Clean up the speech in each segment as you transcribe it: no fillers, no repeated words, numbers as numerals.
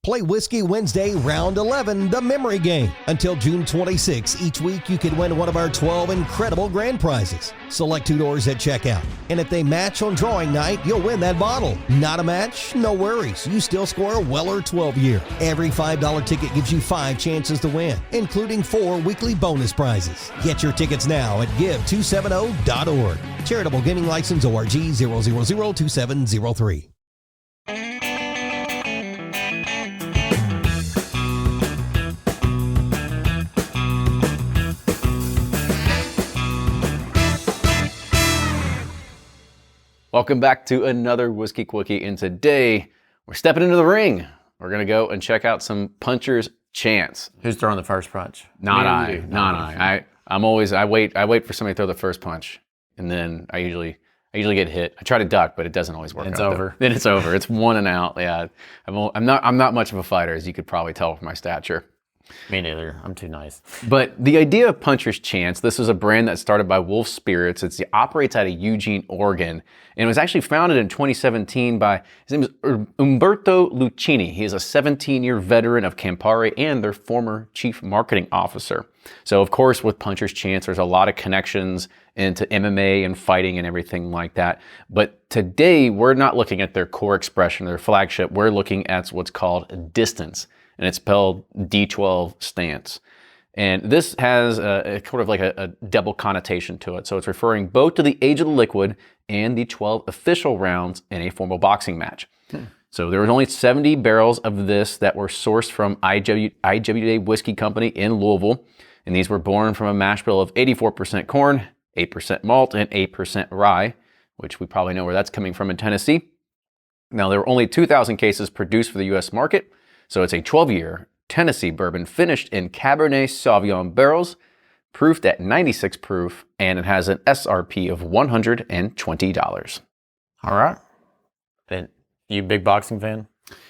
Play Whiskey Wednesday Round 11, the memory game. Until June 26, each week you can win one of our 12 incredible grand prizes. Select 2 doors at checkout. And if they match on drawing night, you'll win that bottle. Not a match? No worries. You still score a Weller 12-year. Every $5 ticket gives you 5 chances to win, including 4 weekly bonus prizes. Get your tickets now at give270.org. Charitable Gaming License ORG 0002703. Welcome back to another Whiskey Quickie, and today we're stepping into the ring. We're going to go and check out some Puncher's Chance. Who's throwing the first punch? Not I. I wait for somebody to throw the first punch, and then I usually get hit. I try to duck, but it doesn't always work. It's over. Then it's over. It's 1 and out. Yeah, I'm not much of a fighter, as you could probably tell from my stature. Me neither. I'm too nice. But the idea of Puncher's Chance, this was a brand that started by Wolf Spirits. It operates out of Eugene, Oregon. And it was actually founded in 2017 by, his name is Umberto Lucchini. He is a 17-year veteran of Campari and their former chief marketing officer. So of course, with Puncher's Chance, there's a lot of connections into MMA and fighting and everything like that. But today, we're not looking at their core expression, their flagship. We're looking at what's called Distance. And it's spelled D12tance. And this has a sort of like a double connotation to it. So it's referring both to the age of the liquid and the 12 official rounds in a formal boxing match. So there was only 70 barrels of this that were sourced from IWA Whiskey Company in Louisville. And these were born from a mash bill of 84% corn, 8% malt, and 8% rye, which we probably know where that's coming from in Tennessee. Now, there were only 2,000 cases produced for the U.S. market. So it's a 12-year Tennessee bourbon finished in Cabernet Sauvignon barrels, proofed at 96 proof, and it has an SRP of $120. All right. And you a big boxing fan?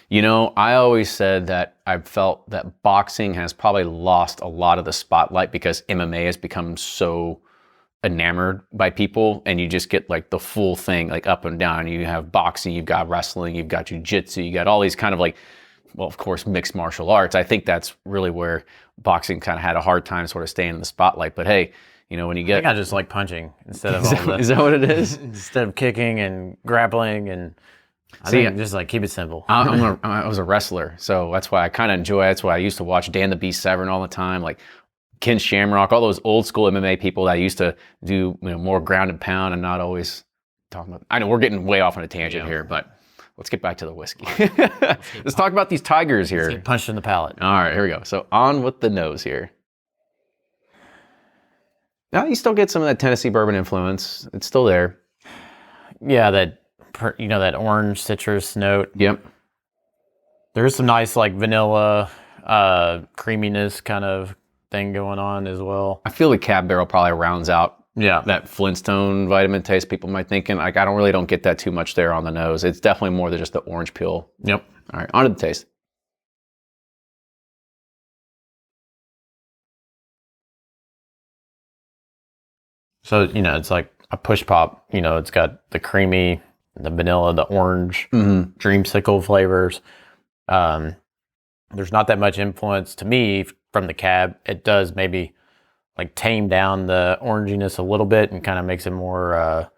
You know, I always said that I felt that boxing has probably lost a lot of the spotlight because MMA has become so enamored by people, and you just get like the full thing, like up and down. You have boxing, you've got wrestling, you've got jiu-jitsu, you got all these kind of like, well, of course, mixed martial arts. I think that's really where boxing kind of had a hard time sort of staying in the spotlight. But hey, you know, when you get... I just like punching instead of Is that what it is? Instead of kicking and grappling and... I think just like keep it simple. I was a wrestler, so that's why I kind of enjoy it. That's why I used to watch Dan the Beast Severn all the time, like Ken Shamrock, all those old school MMA people that used to do, you know, more ground and pound and not always talking about... I know we're getting way off on a tangent here, but... Let's get back to the whiskey. Let's talk about these tigers here. Let's get punched in the palate. All right, here we go. So on with the nose here. Now you still get some of that Tennessee bourbon influence. It's still there. Yeah, that orange citrus note. Yep. There's some nice like vanilla creaminess kind of thing going on as well. I feel the cab barrel probably rounds out yeah, that Flintstone vitamin taste people might thinking. Like I don't get that too much there on the nose. It's definitely more than just the orange peel. Yep. All right, on to the taste. So, you know, it's like a push pop. You know, it's got the creamy, the vanilla, the orange, dreamsicle flavors. There's not that much influence to me from the cab. It does maybe like tame down the oranginess a little bit and kind of makes it more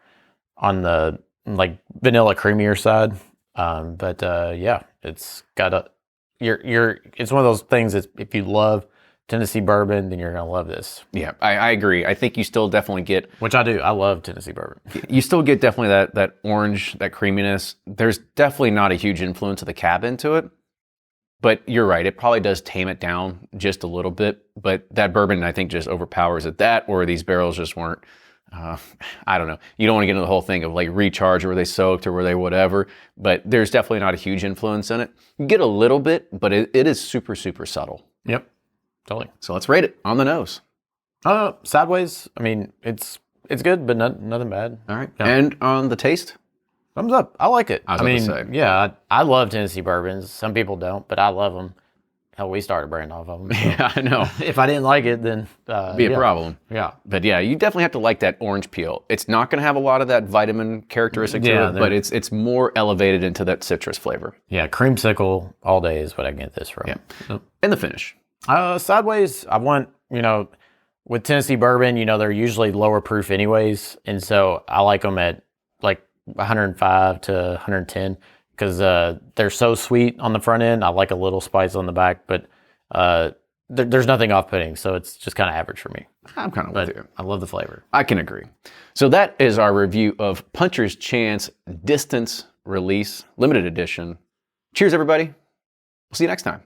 on the like vanilla creamier side. Yeah, it's got it's one of those things that if you love Tennessee bourbon, then you're gonna love this. Yeah, I agree. I think you still definitely get, which I do. I love Tennessee bourbon. You still get definitely that orange, that creaminess. There's definitely not a huge influence of the cab into it. But you're right, it probably does tame it down just a little bit, but that bourbon, I think, just overpowers it. That, or these barrels just weren't, I don't know. You don't want to get into the whole thing of like recharge, or were they soaked, or were they whatever, but there's definitely not a huge influence in it. You get a little bit, but it is super, super subtle. Yep, totally. So let's rate it on the nose. Sideways, I mean, it's good, but nothing bad. All right, yeah. And on the taste? Thumbs up. I like it. I mean, yeah, I love Tennessee bourbons. Some people don't, but I love them. Hell, we started a brand off of them. Yeah, I know. If I didn't like it, then Be a problem. Yeah. But yeah, you definitely have to like that orange peel. It's not going to have a lot of that vitamin characteristic to it, but it's more elevated into that citrus flavor. Yeah, creamsicle all day is what I get this from. Yeah. And the finish. Sideways, I want, with Tennessee bourbon, they're usually lower proof anyways. And so I like them at like 105 to 110 because they're so sweet on the front end. I like a little spice on the back, but there's nothing off-putting. So it's just kind of average for me. I'm kind of with you. I love the flavor. I can agree. So that is our review of Puncher's Chance Distance Release Limited Edition. Cheers, everybody. We'll see you next time.